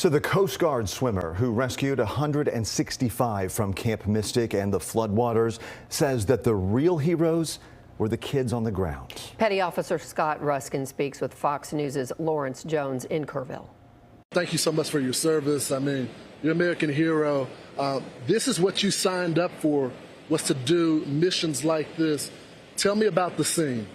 So the Coast Guard swimmer who rescued 165 from Camp Mystic and the floodwaters says that the real heroes were the kids on the ground. Petty Officer Scott Ruskan speaks with Fox News' Lawrence Jones in Kerrville. Thank you so much for your service. I mean, you're an American hero. This is what you signed up for, was to do missions like this. Tell me about the scene.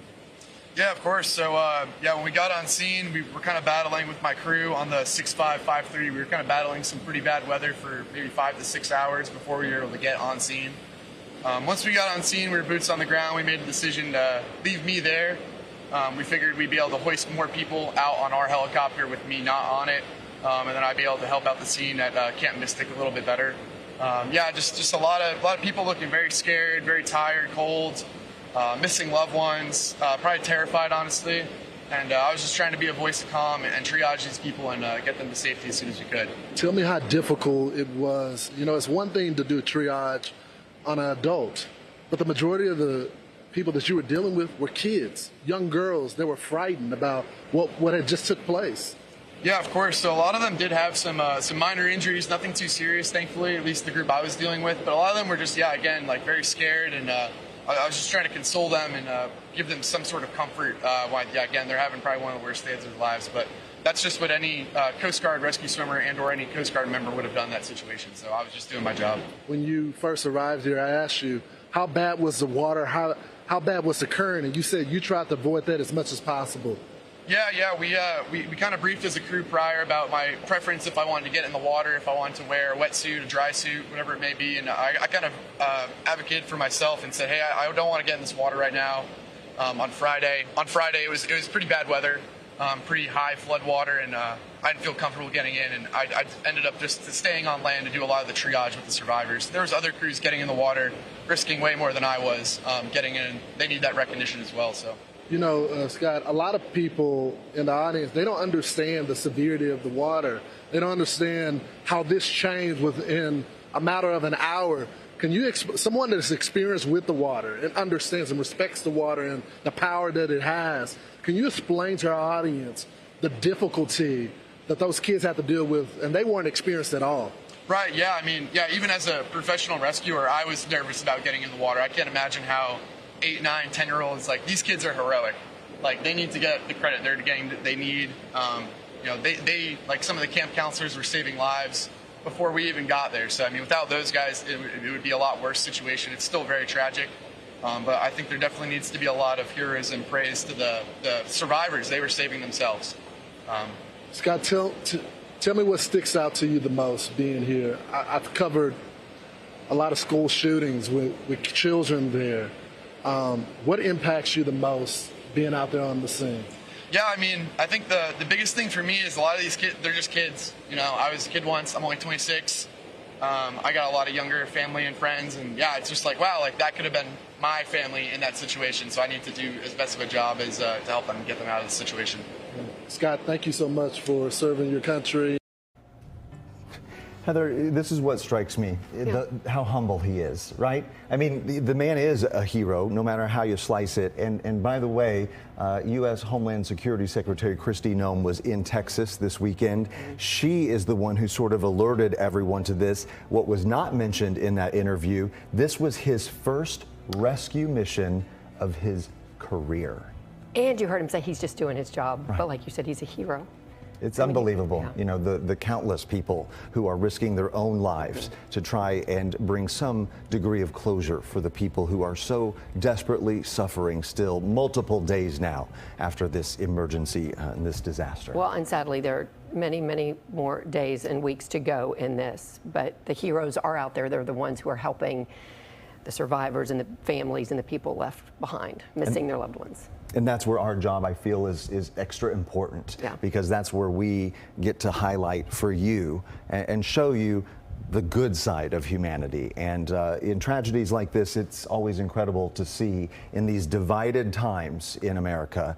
Yeah, of course. So, when we got on scene, we were kind of battling with my crew on the 6553. We were kind of battling some pretty bad weather for maybe 5 to 6 hours before we were able to get on scene. Once we got on scene, we were boots on the ground. We made the decision to leave me there. We figured we'd be able to hoist more people out on our helicopter with me not on it, and then I'd be able to help out the scene at Camp Mystic a little bit better. Just a lot of people looking very scared, very tired, cold. Missing loved ones, probably terrified, honestly. And I was just trying to be a voice of calm and triage these people and get them to safety as soon as we could. Tell me how difficult it was. You know, it's one thing to do triage on an adult, but the majority of the people that you were dealing with were kids, young girls. They were frightened about what had just took place. Yeah, of course. So a lot of them did have some minor injuries, nothing too serious, thankfully, at least the group I was dealing with. But a lot of them were just, again, like very scared, and I was just trying to console them and give them some sort of comfort. Again, they're having probably one of the worst days of their lives, but that's just what any Coast Guard rescue swimmer and or any Coast Guard member would have done in that situation. So I was just doing my job. When you first arrived here, I asked you, how bad was the water? How bad was the current? And you said you tried to avoid that as much as possible. Yeah, we kind of briefed as a crew prior about my preference if I wanted to get in the water, if I wanted to wear a wetsuit, a dry suit, whatever it may be. And I kind of advocated for myself and said, hey, I don't want to get in this water right now. On Friday, it was pretty bad weather, pretty high flood water, and I didn't feel comfortable getting in. And I ended up just staying on land to do a lot of the triage with the survivors. There was other crews getting in the water, risking way more than I was getting in. They need that recognition as well. So. You know, Scott, a lot of people in the audience, they don't understand the severity of the water. They don't understand how this changed within a matter of an hour. Can you, someone that is experienced with the water and understands and respects the water and the power that it has, can you explain to our audience the difficulty that those kids have to deal with, and they weren't experienced at all? Right, yeah, even as a professional rescuer, I was nervous about getting in the water. I can't imagine how 8, 9, 10-year-olds, like, these kids are heroic. Like, they need to get the credit they're getting that they need. They like, some of the camp counselors were saving lives before we even got there. So, without those guys, it would be a lot worse situation. It's still very tragic. But I think there definitely needs to be a lot of heroism and praise to the survivors. They were saving themselves. Scott, tell me what sticks out to you the most being here. I've covered a lot of school shootings with children there. What impacts you the most being out there on the scene? Yeah, I think the biggest thing for me is a lot of these kids, they're just kids. I was a kid once, I'm only 26. I got a lot of younger family and friends, and it's just like, wow, like that could have been my family in that situation, so I need to do as best of a job as to help them get them out of the situation. Scott, thank you so much for serving your country. Heather, this is what strikes me, how humble he is, right? The man is a hero, no matter how you slice it. And by the way, U.S. Homeland Security Secretary Kristi Noem was in Texas this weekend. She is the one who sort of alerted everyone to this. What was not mentioned in that interview, this was his first rescue mission of his career. And you heard him say he's just doing his job, right. But like you said, he's a hero. It's unbelievable, the countless people who are risking their own lives to try and bring some degree of closure for the people who are so desperately suffering still multiple days now after this emergency and this disaster. Well, and sadly, there are many, many more days and weeks to go in this, but the heroes are out there. They're the ones who are helping the survivors and the families and the people left behind, missing their loved ones. And that's where our job, I feel, is extra important, because that's where we get to highlight for you and show you the good side of humanity. And in tragedies like this, it's always incredible to see in these divided times in America,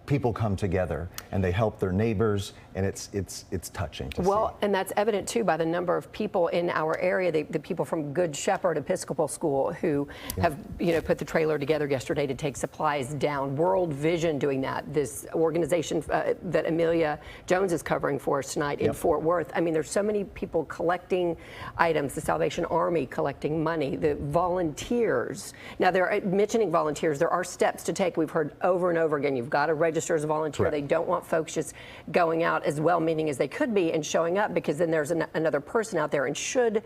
people come together and they help their neighbors, and it's touching to see. Well, and that's evident too by the number of people in our area, the people from Good Shepherd Episcopal School who have, put the trailer together yesterday to take supplies down. World Vision doing that. This organization that Amelia Jones is covering for us tonight in Fort Worth. I mean, there's so many people collecting items, the Salvation Army collecting money, the volunteers. Now, they're mentioning volunteers. There are steps to take. We've heard over and over again, you've got to register as a volunteer. Correct. They don't want folks just going out as well-meaning as they could be and showing up, because then there's another person out there, and should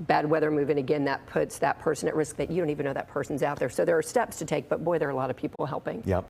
bad weather move in again, that puts that person at risk that you don't even know that person's out there. So there are steps to take, but boy, there are a lot of people helping. Yep.